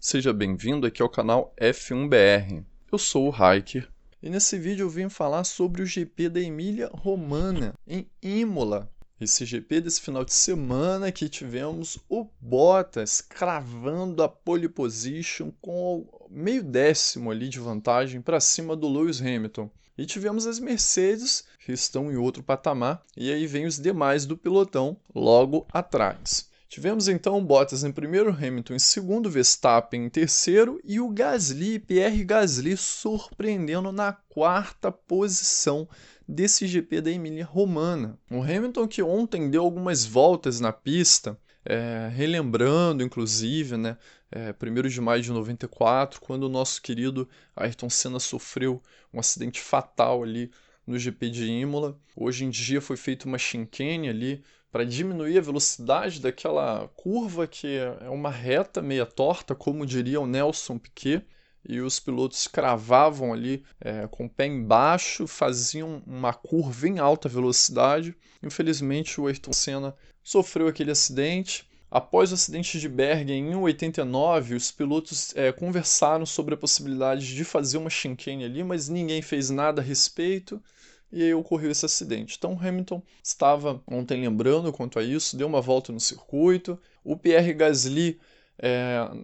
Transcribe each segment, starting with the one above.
seja bem-vindo aqui ao canal F1BR. Eu sou o Hiker e nesse vídeo eu vim falar sobre o GP da Emília-Romagna em Imola. Esse GP desse final de semana que tivemos o Bottas cravando a pole position com meio décimo ali de vantagem para cima do Lewis Hamilton. E tivemos as Mercedes, que estão em outro patamar, e aí vem os demais do pelotão logo atrás. Tivemos então o Bottas em primeiro, Hamilton em segundo, Verstappen em terceiro e o Gasly, Pierre Gasly, surpreendendo na quarta posição desse GP da Emília-Romagna. O Hamilton que ontem deu algumas voltas na pista, relembrando inclusive, 1º de maio de 94, quando o nosso querido Ayrton Senna sofreu um acidente fatal ali no GP de Imola. Hoje em dia foi feita uma chicane ali para diminuir a velocidade daquela curva que é uma reta meia torta, como diria o Nelson Piquet, e os pilotos cravavam ali com o pé embaixo, faziam uma curva em alta velocidade. Infelizmente o Ayrton Senna sofreu aquele acidente. Após o acidente de Bergen em 89, os pilotos conversaram sobre a possibilidade de fazer uma chicane ali, mas ninguém fez nada a respeito. E aí ocorreu esse acidente. Então Hamilton estava ontem lembrando quanto a isso, deu uma volta no circuito. O Pierre Gasly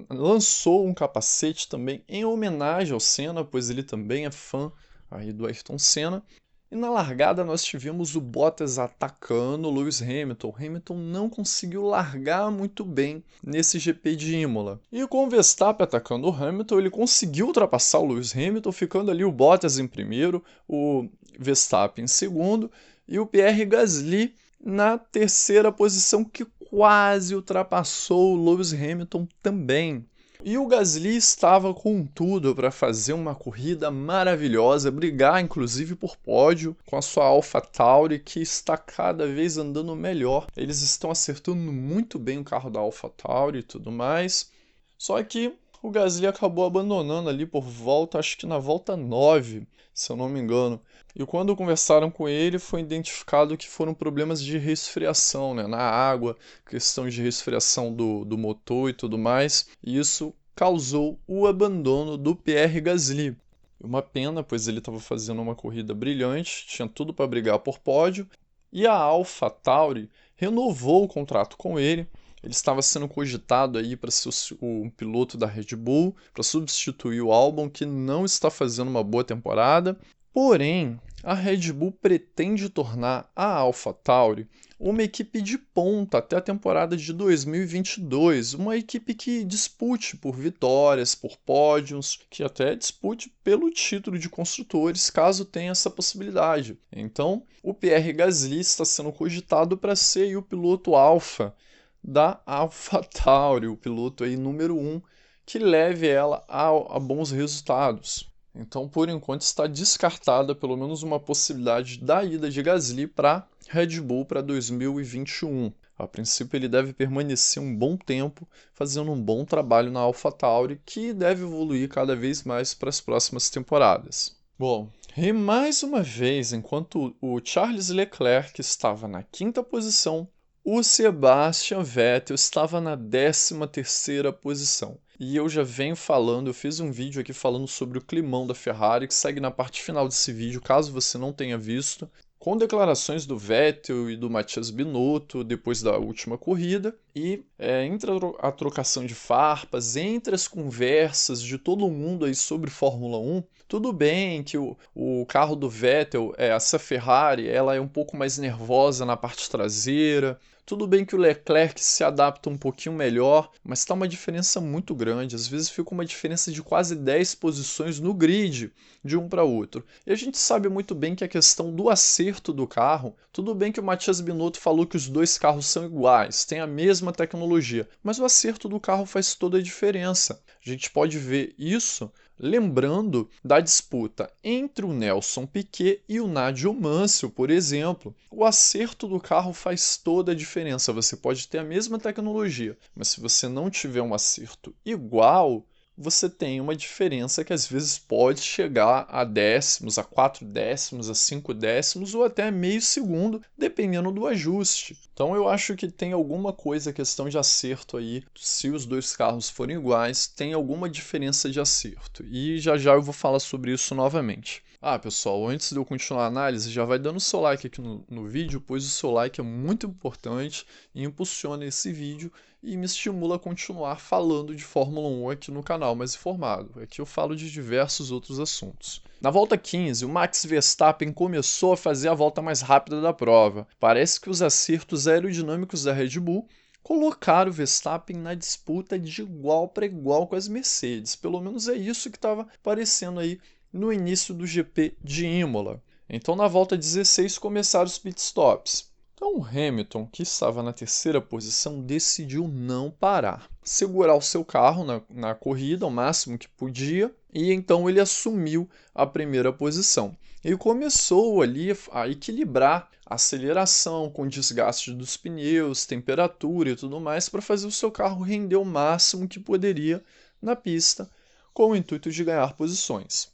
lançou um capacete também em homenagem ao Senna, pois ele também é fã aí do Ayrton Senna. E na largada nós tivemos o Bottas atacando o Lewis Hamilton. Hamilton não conseguiu largar muito bem nesse GP de Imola. E com o Verstappen atacando o Hamilton, ele conseguiu ultrapassar o Lewis Hamilton, ficando ali o Bottas em primeiro, o Verstappen em segundo e o Pierre Gasly na terceira posição, que quase ultrapassou o Lewis Hamilton também. E o Gasly estava com tudo para fazer uma corrida maravilhosa, brigar inclusive por pódio com a sua AlphaTauri, que está cada vez andando melhor. Eles estão acertando muito bem o carro da AlphaTauri e tudo mais. Só que o Gasly acabou abandonando ali por volta, acho que na volta 9, se eu não me engano. E quando conversaram com ele, foi identificado que foram problemas de resfriação, na água, questão de resfriação do motor e tudo mais. E isso causou o abandono do Pierre Gasly. Uma pena, pois ele estava fazendo uma corrida brilhante, tinha tudo para brigar por pódio. E a AlphaTauri renovou o contrato com ele. Ele estava sendo cogitado aí para ser o piloto da Red Bull, para substituir o Albon, que não está fazendo uma boa temporada. Porém, a Red Bull pretende tornar a AlphaTauri uma equipe de ponta até a temporada de 2022, uma equipe que dispute por vitórias, por pódios, que até dispute pelo título de construtores, caso tenha essa possibilidade. Então, o Pierre Gasly está sendo cogitado para ser o piloto alfa da AlphaTauri, o piloto aí número 1, que leve ela a bons resultados. Então, por enquanto, está descartada pelo menos uma possibilidade da ida de Gasly para Red Bull para 2021. A princípio, ele deve permanecer um bom tempo fazendo um bom trabalho na AlphaTauri, que deve evoluir cada vez mais para as próximas temporadas. Bom, e mais uma vez, enquanto o Charles Leclerc estava na quinta posição, o Sebastian Vettel estava na 13ª posição. E eu já venho falando, eu fiz um vídeo aqui falando sobre o climão da Ferrari, que segue na parte final desse vídeo, caso você não tenha visto, com declarações do Vettel e do Matheus Binotto depois da última corrida, e entre a trocação de farpas, entre as conversas de todo mundo aí sobre Fórmula 1, tudo bem que o carro do Vettel, essa Ferrari, ela é um pouco mais nervosa na parte traseira. Tudo bem que o Leclerc se adapta um pouquinho melhor, mas está uma diferença muito grande. Às vezes fica uma diferença de quase 10 posições no grid de um para outro. E a gente sabe muito bem que a questão do acerto do carro, tudo bem que o Matheus Binotto falou que os dois carros são iguais, têm a mesma tecnologia, mas o acerto do carro faz toda a diferença. A gente pode ver isso lembrando da disputa entre o Nelson Piquet e o Nigel Mansell, por exemplo. O acerto do carro faz toda a diferença. Você pode ter a mesma tecnologia, mas se você não tiver um acerto igual, você tem uma diferença que às vezes pode chegar a décimos, a 4 décimos, a 5 décimos ou até meio segundo, dependendo do ajuste. Então eu acho que tem alguma coisa, questão de acerto aí, se os dois carros forem iguais, tem alguma diferença de acerto. E já já eu vou falar sobre isso novamente. Pessoal, antes de eu continuar a análise, já vai dando seu like aqui no vídeo, pois o seu like é muito importante e impulsiona esse vídeo e me estimula a continuar falando de Fórmula 1 aqui no canal mais informado. Aqui eu falo de diversos outros assuntos. Na volta 15, o Max Verstappen começou a fazer a volta mais rápida da prova. Parece que os acertos aerodinâmicos da Red Bull colocaram o Verstappen na disputa de igual para igual com as Mercedes. Pelo menos é isso que estava parecendo aí no início do GP de Imola. Então, na volta 16, começaram os pitstops. Então, o Hamilton, que estava na terceira posição, decidiu não parar. Segurar o seu carro na corrida, o máximo que podia, e então ele assumiu a primeira posição. E começou ali a equilibrar a aceleração com o desgaste dos pneus, temperatura e tudo mais, para fazer o seu carro render o máximo que poderia na pista, com o intuito de ganhar posições.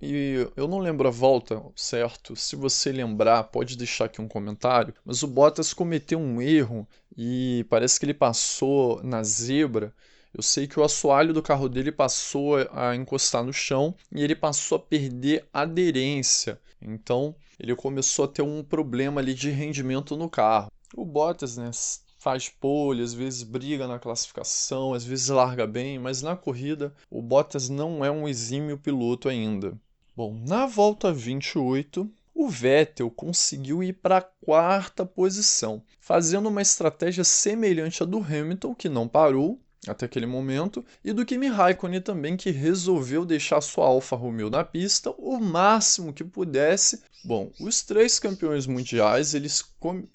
E eu não lembro a volta, certo? Se você lembrar, pode deixar aqui um comentário. Mas o Bottas cometeu um erro e parece que ele passou na zebra. Eu sei que o assoalho do carro dele passou a encostar no chão e ele passou a perder aderência. Então, ele começou a ter um problema ali de rendimento no carro. O Bottas, né, faz pole, às vezes briga na classificação, às vezes larga bem, mas na corrida o Bottas não é um exímio piloto ainda. Bom, na volta 28, o Vettel conseguiu ir para a quarta posição, fazendo uma estratégia semelhante à do Hamilton, que não parou até aquele momento, e do Kimi Raikkonen também, que resolveu deixar sua Alfa Romeo na pista o máximo que pudesse. Bom, os três campeões mundiais, eles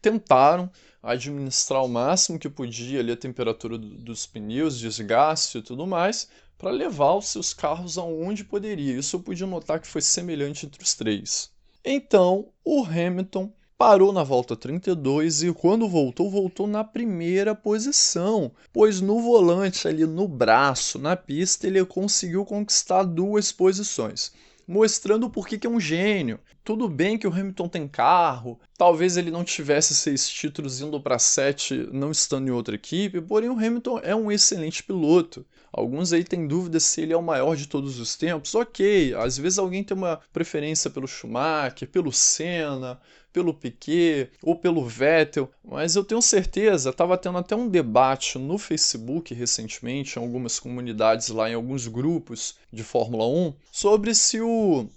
tentaram administrar o máximo que podia ali a temperatura dos pneus, desgaste e tudo mais, para levar os seus carros aonde poderia. Isso eu pude notar que foi semelhante entre os três. Então, o Hamilton parou na volta 32 e quando voltou na primeira posição, pois no volante ali no braço, na pista, ele conseguiu conquistar 2 posições, mostrando por que é um gênio. Tudo bem que o Hamilton tem carro, talvez ele não tivesse 6 títulos indo para 7 não estando em outra equipe, porém o Hamilton é um excelente piloto. Alguns aí têm dúvidas se ele é o maior de todos os tempos. Ok, às vezes alguém tem uma preferência pelo Schumacher, pelo Senna, pelo Piquet ou pelo Vettel, mas eu tenho certeza, estava tendo até um debate no Facebook recentemente, em algumas comunidades lá, em alguns grupos de Fórmula 1, sobre se o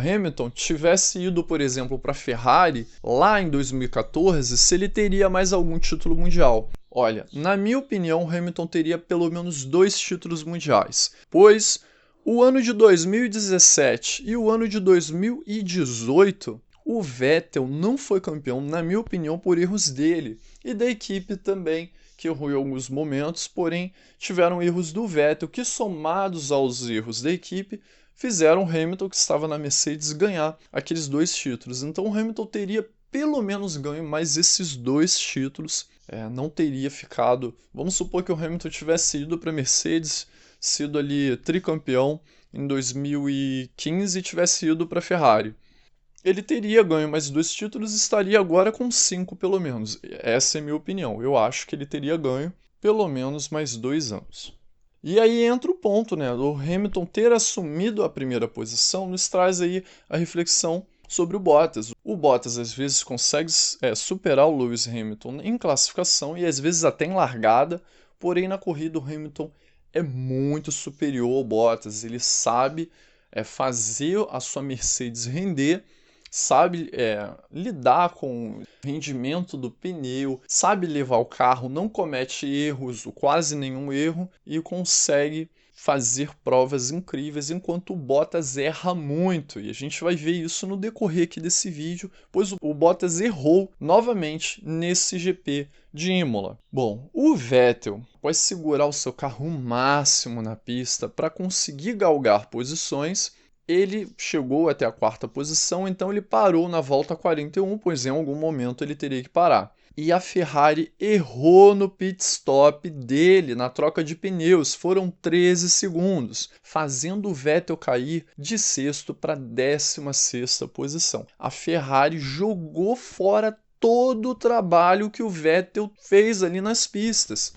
Hamilton tivesse ido, por exemplo, para a Ferrari lá em 2014, se ele teria mais algum título mundial. Olha, na minha opinião, o Hamilton teria pelo menos 2 títulos mundiais, pois o ano de 2017 e o ano de 2018 o Vettel não foi campeão, na minha opinião, por erros dele e da equipe também, que errou em alguns momentos, porém tiveram erros do Vettel que, somados aos erros da equipe, fizeram o Hamilton, que estava na Mercedes, ganhar aqueles 2 títulos. Então o Hamilton teria pelo menos ganho mais esses 2 títulos, não teria ficado... Vamos supor que o Hamilton tivesse ido para a Mercedes, sido ali tricampeão em 2015 e tivesse ido para a Ferrari. Ele teria ganho mais 2 títulos e estaria agora com 5 pelo menos. Essa é a minha opinião. Eu acho que ele teria ganho pelo menos mais 2 anos. E aí entra o ponto, né? O Hamilton ter assumido a primeira posição nos traz aí a reflexão sobre o Bottas. O Bottas às vezes consegue superar o Lewis Hamilton em classificação e às vezes até em largada, porém na corrida o Hamilton é muito superior ao Bottas. Ele sabe fazer a sua Mercedes render, sabe lidar com o rendimento do pneu, sabe levar o carro, não comete erros, quase nenhum erro, e consegue fazer provas incríveis, enquanto o Bottas erra muito. E a gente vai ver isso no decorrer aqui desse vídeo, pois o Bottas errou novamente nesse GP de Imola. Bom, o Vettel vai segurar o seu carro o máximo na pista para conseguir galgar posições. ele chegou até a 4ª posição, então ele parou na volta 41, pois em algum momento ele teria que parar. E a Ferrari errou no pit stop dele, na troca de pneus, foram 13 segundos, fazendo o Vettel cair de 6º para 16ª posição. A Ferrari jogou fora todo o trabalho que o Vettel fez ali nas pistas.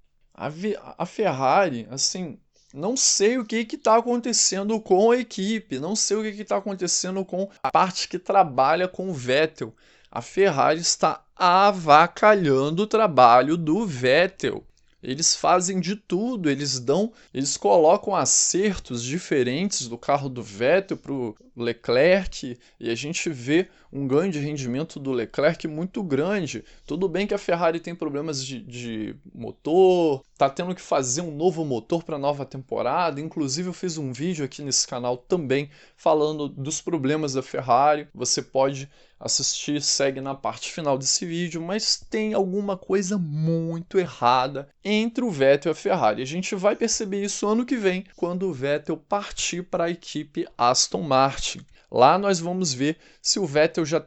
A Ferrari, assim, não sei o que está acontecendo com a equipe, não sei o que está acontecendo com a parte que trabalha com o Vettel. A Ferrari está avacalhando o trabalho do Vettel. Eles fazem de tudo, eles colocam acertos diferentes do carro do Vettel para o Leclerc, e a gente vê um ganho de rendimento do Leclerc muito grande. Tudo bem que a Ferrari tem problemas de motor, está tendo que fazer um novo motor para a nova temporada. Inclusive eu fiz um vídeo aqui nesse canal também falando dos problemas da Ferrari. Você pode assistir, segue na parte final desse vídeo, mas tem alguma coisa muito errada entre o Vettel e a Ferrari. A gente vai perceber isso ano que vem, quando o Vettel partir para a equipe Aston Martin. Lá nós vamos ver se o Vettel já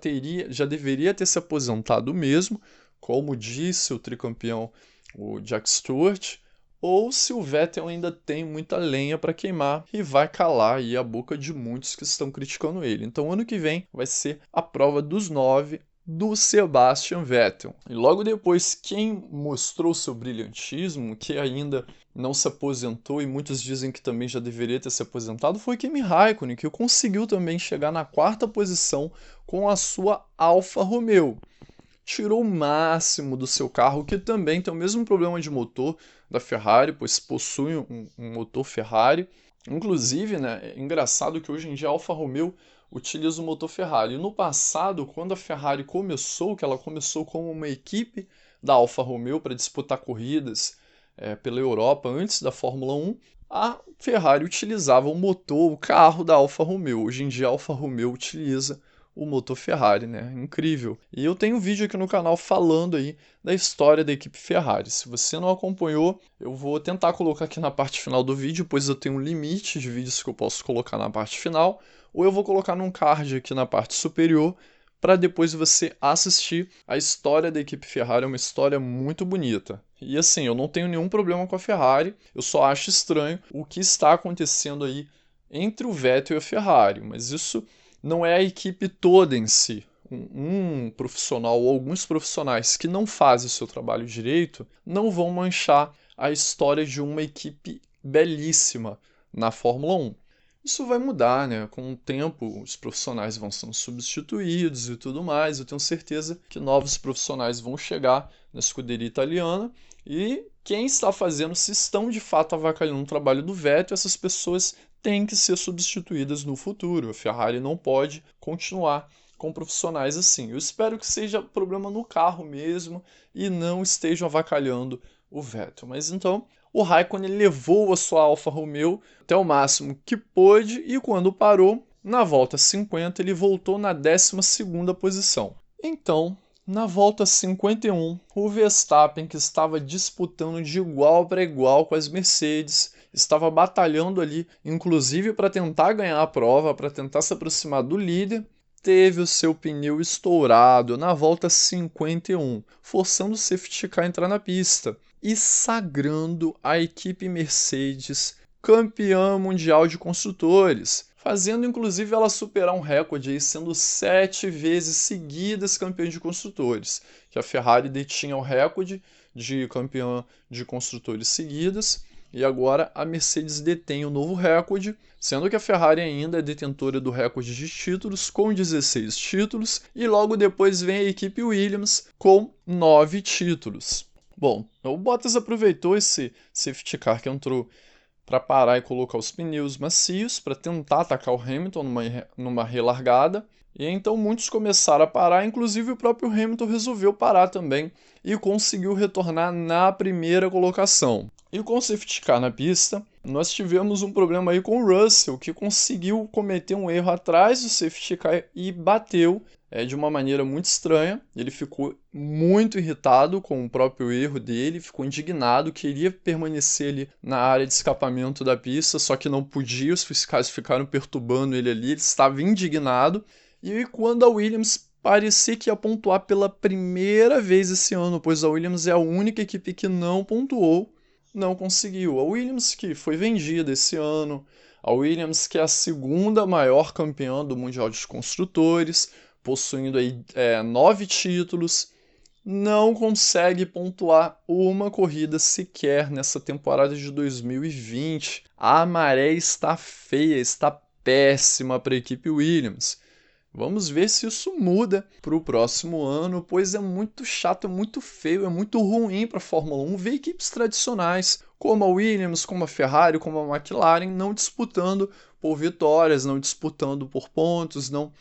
deveria ter se aposentado mesmo, como disse o tricampeão, o Jack Stewart, ou se o Vettel ainda tem muita lenha para queimar e vai calar aí a boca de muitos que estão criticando ele. Então ano que vem vai ser a prova dos 9 do Sebastian Vettel. E logo depois, quem mostrou seu brilhantismo, que ainda não se aposentou e muitos dizem que também já deveria ter se aposentado, foi Kimi Raikkonen, que conseguiu também chegar na 4ª posição com a sua Alfa Romeo. Tirou o máximo do seu carro, que também tem o mesmo problema de motor da Ferrari, pois possui um motor Ferrari. Inclusive, né, é engraçado que hoje em dia a Alfa Romeo utiliza o motor Ferrari. E no passado, quando a Ferrari começou, que ela começou como uma equipe da Alfa Romeo para disputar corridas pela Europa antes da Fórmula 1, a Ferrari utilizava o carro da Alfa Romeo. Hoje em dia a Alfa Romeo utiliza o motor Ferrari, né? Incrível. E eu tenho um vídeo aqui no canal falando aí da história da equipe Ferrari. Se você não acompanhou, eu vou tentar colocar aqui na parte final do vídeo, pois eu tenho um limite de vídeos que eu posso colocar na parte final, ou eu vou colocar num card aqui na parte superior, para depois você assistir. A história da equipe Ferrari é uma história muito bonita. E assim, eu não tenho nenhum problema com a Ferrari, eu só acho estranho o que está acontecendo aí entre o Vettel e a Ferrari, mas isso não é a equipe toda em si. Um profissional ou alguns profissionais que não fazem o seu trabalho direito não vão manchar a história de uma equipe belíssima na Fórmula 1. Isso vai mudar, né? Com o tempo, os profissionais vão sendo substituídos e tudo mais. Eu tenho certeza que novos profissionais vão chegar na escuderia italiana e quem está fazendo, se estão de fato avacalhando o trabalho do Vettel, essas pessoas têm que ser substituídas no futuro. A Ferrari não pode continuar com profissionais assim. Eu espero que seja problema no carro mesmo e não estejam avacalhando o Vettel. Mas então, o Raikkonen levou a sua Alfa Romeo até o máximo que pôde e quando parou, na volta 50, ele voltou na 12ª posição. Então, na volta 51, o Verstappen, que estava disputando de igual para igual com as Mercedes, estava batalhando ali, inclusive para tentar ganhar a prova, para tentar se aproximar do líder, teve o seu pneu estourado na volta 51, forçando o safety car a entrar na pista e sagrando a equipe Mercedes campeã mundial de construtores, fazendo inclusive ela superar um recorde aí, sendo 7 vezes seguidas campeã de construtores, que a Ferrari detinha o recorde de campeã de construtores seguidas, e agora a Mercedes detém o novo recorde, sendo que a Ferrari ainda é detentora do recorde de títulos, com 16 títulos, e logo depois vem a equipe Williams com 9 títulos. Bom, o Bottas aproveitou esse safety car que entrou para parar e colocar os pneus macios para tentar atacar o Hamilton numa relargada. E então muitos começaram a parar, inclusive o próprio Hamilton resolveu parar também e conseguiu retornar na primeira colocação. E com o safety car na pista, nós tivemos um problema aí com o Russell, que conseguiu cometer um erro atrás do safety car e bateu de uma maneira muito estranha. Ele ficou muito irritado com o próprio erro dele, ficou indignado, queria permanecer ali na área de escapamento da pista, só que não podia, os fiscais ficaram perturbando ele ali, ele estava indignado. E quando a Williams parecia que ia pontuar pela primeira vez esse ano, pois a Williams é a única equipe que não pontuou, não conseguiu. A Williams que foi vendida esse ano, a Williams que é a segunda maior campeã do Mundial de Construtores, possuindo aí 9 títulos, não consegue pontuar uma corrida sequer nessa temporada de 2020. A maré está feia, está péssima para a equipe Williams. Vamos ver se isso muda para o próximo ano, pois é muito chato, é muito feio, é muito ruim para a Fórmula 1 ver equipes tradicionais como a Williams, como a Ferrari, como a McLaren não disputando por vitórias, não disputando por pontos, não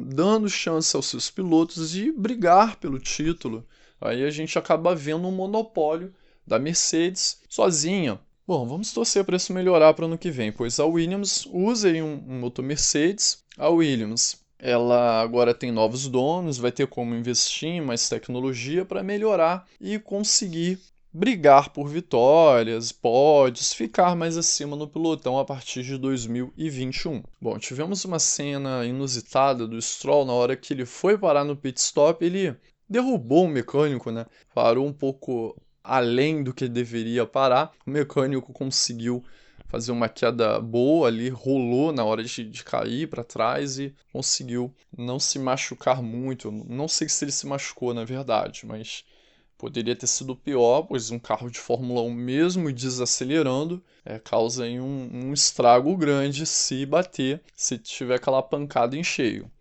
dando chance aos seus pilotos de brigar pelo título. Aí a gente acaba vendo um monopólio da Mercedes sozinha. Bom, vamos torcer para isso melhorar para o ano que vem, pois a Williams usa aí um motor Mercedes. A Williams ela agora tem novos donos, vai ter como investir em mais tecnologia para melhorar e conseguir brigar por vitórias, pódios, ficar mais acima no pelotão a partir de 2021. Bom, tivemos uma cena inusitada do Stroll na hora que ele foi parar no pit stop, ele derrubou um mecânico, né? Parou um pouco além do que deveria parar, o mecânico conseguiu fazer uma queda boa ali, rolou na hora de cair para trás e conseguiu não se machucar muito. Não sei se ele se machucou, na verdade, mas poderia ter sido pior, pois um carro de Fórmula 1, mesmo desacelerando, causa aí um estrago grande se bater, se tiver aquela pancada em cheio.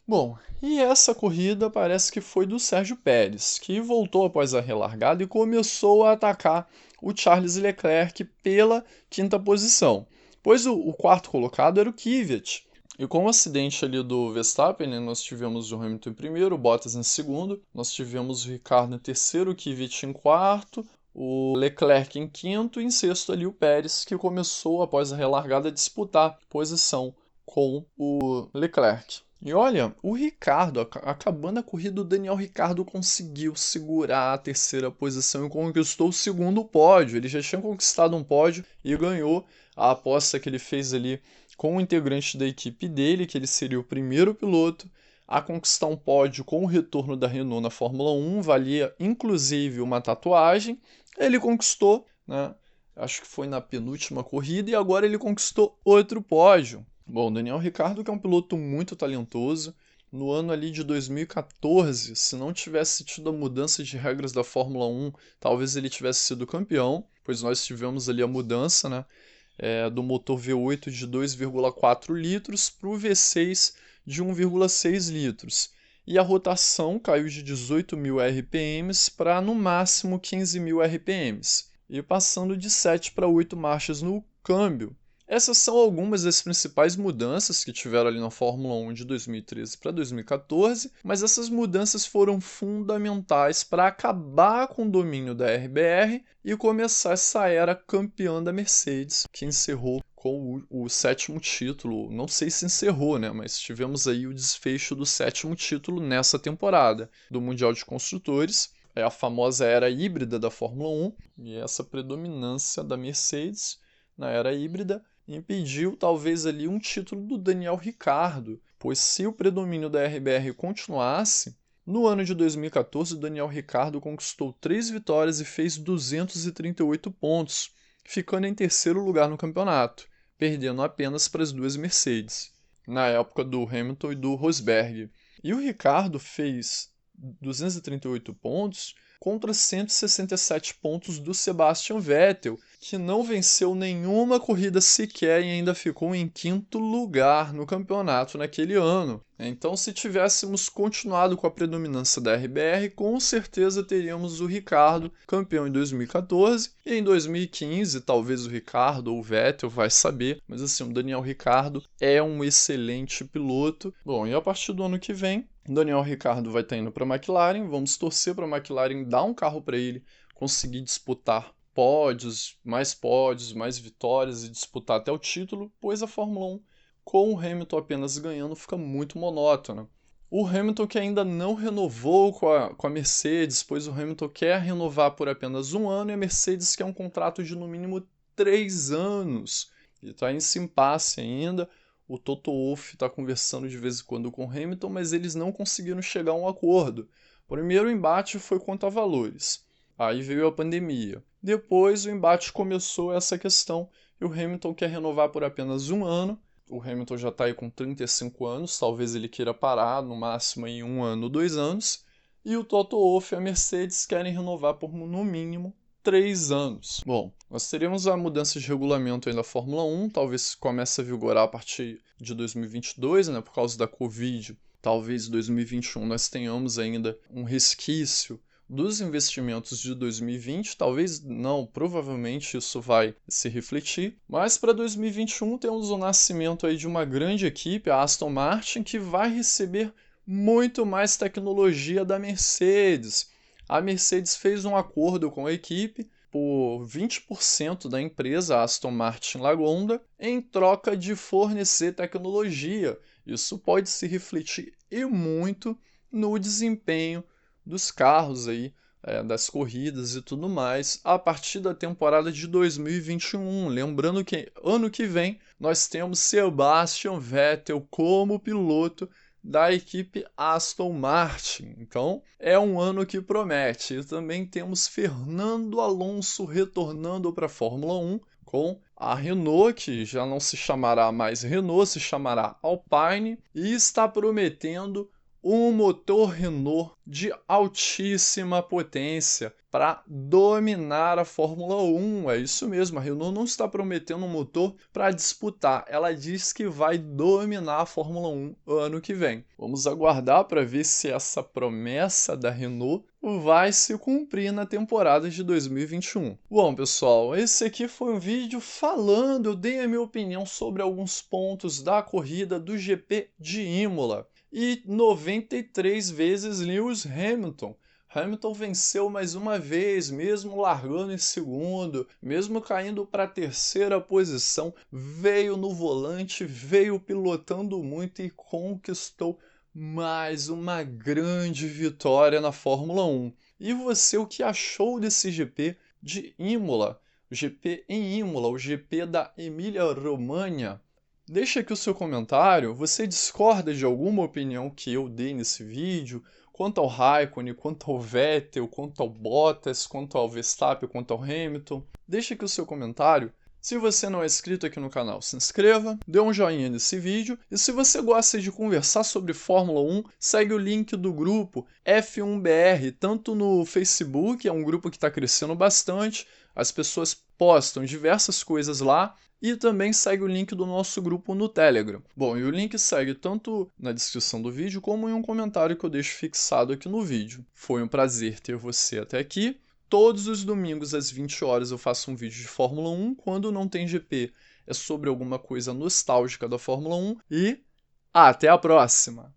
Bom, e essa corrida parece que foi do Sérgio Pérez, que voltou após a relargada e começou a atacar o Charles Leclerc pela quinta posição, pois o quarto colocado era o Kvyat. E com o acidente ali do Verstappen, né, nós tivemos o Hamilton em primeiro, o Bottas em segundo, nós tivemos o Ricciardo em terceiro, o Kvyat em quarto, o Leclerc em quinto e em sexto ali o Pérez, que começou após a relargada a disputar posição com o Leclerc. E olha, o Ricciardo, acabando a corrida, o Daniel Ricciardo conseguiu segurar a terceira posição e conquistou o segundo pódio. Ele já tinha conquistado um pódio e ganhou a aposta que ele fez ali com o integrante da equipe dele, que ele seria o primeiro piloto a conquistar um pódio com o retorno da Renault na Fórmula 1, valia inclusive uma tatuagem. Ele conquistou, né? Acho que foi na penúltima corrida, e agora ele conquistou outro pódio. Bom, Daniel Ricciardo, que é um piloto muito talentoso, no ano ali de 2014, se não tivesse tido a mudança de regras da Fórmula 1, talvez ele tivesse sido campeão, pois nós tivemos ali a mudança, né, do motor V8 de 2,4 litros para o V6 de 1,6 litros. E a rotação caiu de 18.000 RPMs para no máximo 15.000 RPMs, e passando de 7 para 8 marchas no câmbio. Essas são algumas das principais mudanças que tiveram ali na Fórmula 1 de 2013 para 2014, mas essas mudanças foram fundamentais para acabar com o domínio da RBR e começar essa era campeã da Mercedes, que encerrou com o sétimo título. Não sei se encerrou, né? Mas tivemos aí o desfecho do sétimo título nessa temporada do Mundial de Construtores. É a famosa era híbrida da Fórmula 1, e essa predominância da Mercedes na era híbrida impediu talvez ali um título do Daniel Ricciardo, pois se o predomínio da RBR continuasse, no ano de 2014 o Daniel Ricciardo conquistou 3 vitórias e fez 238 pontos, ficando em terceiro lugar no campeonato, perdendo apenas para as duas Mercedes, na época do Hamilton e do Rosberg. E o Ricciardo fez 238 pontos contra 167 pontos do Sebastian Vettel, que não venceu nenhuma corrida sequer e ainda ficou em quinto lugar no campeonato naquele ano. Então, se tivéssemos continuado com a predominância da RBR, com certeza teríamos o Ricciardo campeão em 2014, e em 2015 talvez o Ricciardo ou o Vettel, vai saber, mas assim, o Daniel Ricciardo é um excelente piloto. Bom, e a partir do ano que vem, Daniel Ricciardo vai estar indo para a McLaren, vamos torcer para a McLaren dar um carro para ele conseguir disputar pódios, mais vitórias e disputar até o título, pois a Fórmula 1, com o Hamilton apenas ganhando, fica muito monótona. O Hamilton que ainda não renovou com a Mercedes, pois o Hamilton quer renovar por apenas 1 ano e a Mercedes quer um contrato de no mínimo 3 anos. E está em esse impasse ainda. O Toto Wolff está conversando de vez em quando com o Hamilton, mas eles não conseguiram chegar a um acordo. O primeiro embate foi quanto a valores. Aí veio a pandemia. Depois o embate começou essa questão e o Hamilton quer renovar por apenas 1 ano. O Hamilton já está aí com 35 anos, talvez ele queira parar no máximo em 1 ano, 2 anos. E o Toto Wolff e a Mercedes querem renovar por no mínimo 3 anos. Bom, nós teremos a mudança de regulamento aí da Fórmula 1, talvez comece a vigorar a partir de 2022, né, por causa da Covid. Talvez em 2021 nós tenhamos ainda um resquício dos investimentos de 2020, talvez não, provavelmente isso vai se refletir, mas para 2021 temos o nascimento aí de uma grande equipe, a Aston Martin, que vai receber muito mais tecnologia da Mercedes. A Mercedes fez um acordo com a equipe por 20% da empresa Aston Martin Lagonda em troca de fornecer tecnologia. Isso pode se refletir e muito no desempenho dos carros aí, das corridas e tudo mais, a partir da temporada de 2021. Lembrando que ano que vem nós temos Sebastian Vettel como piloto da equipe Aston Martin. Então, é um ano que promete. E também temos Fernando Alonso retornando para a Fórmula 1 com a Renault, que já não se chamará mais Renault, se chamará Alpine, e está prometendo um motor Renault de altíssima potência para dominar a Fórmula 1. É isso mesmo, a Renault não está prometendo um motor para disputar, ela diz que vai dominar a Fórmula 1 ano que vem. Vamos aguardar para ver se essa promessa da Renault vai se cumprir na temporada de 2021. Bom, pessoal, esse aqui foi um vídeo falando, eu dei a minha opinião sobre alguns pontos da corrida do GP de Imola. E 93 vezes Lewis Hamilton. Hamilton venceu mais uma vez, mesmo largando em segundo, mesmo caindo para a terceira posição, veio no volante, veio pilotando muito e conquistou mais uma grande vitória na Fórmula 1. E você, o que achou desse GP de Imola? O GP em Imola, o GP da Emília-Romagna? Deixa aqui o seu comentário, você discorda de alguma opinião que eu dei nesse vídeo, quanto ao Raikkonen, quanto ao Vettel, quanto ao Bottas, quanto ao Verstappen, quanto ao Hamilton? Deixa aqui o seu comentário. Se você não é inscrito aqui no canal, se inscreva, dê um joinha nesse vídeo e se você gosta de conversar sobre Fórmula 1, segue o link do grupo F1BR, tanto no Facebook, é um grupo que está crescendo bastante, as pessoas postam diversas coisas lá, e também segue o link do nosso grupo no Telegram. Bom, e o link segue tanto na descrição do vídeo como em um comentário que eu deixo fixado aqui no vídeo. Foi um prazer ter você até aqui. Todos os domingos às 20 horas eu faço um vídeo de Fórmula 1. Quando não tem GP, é sobre alguma coisa nostálgica da Fórmula 1. E até a próxima!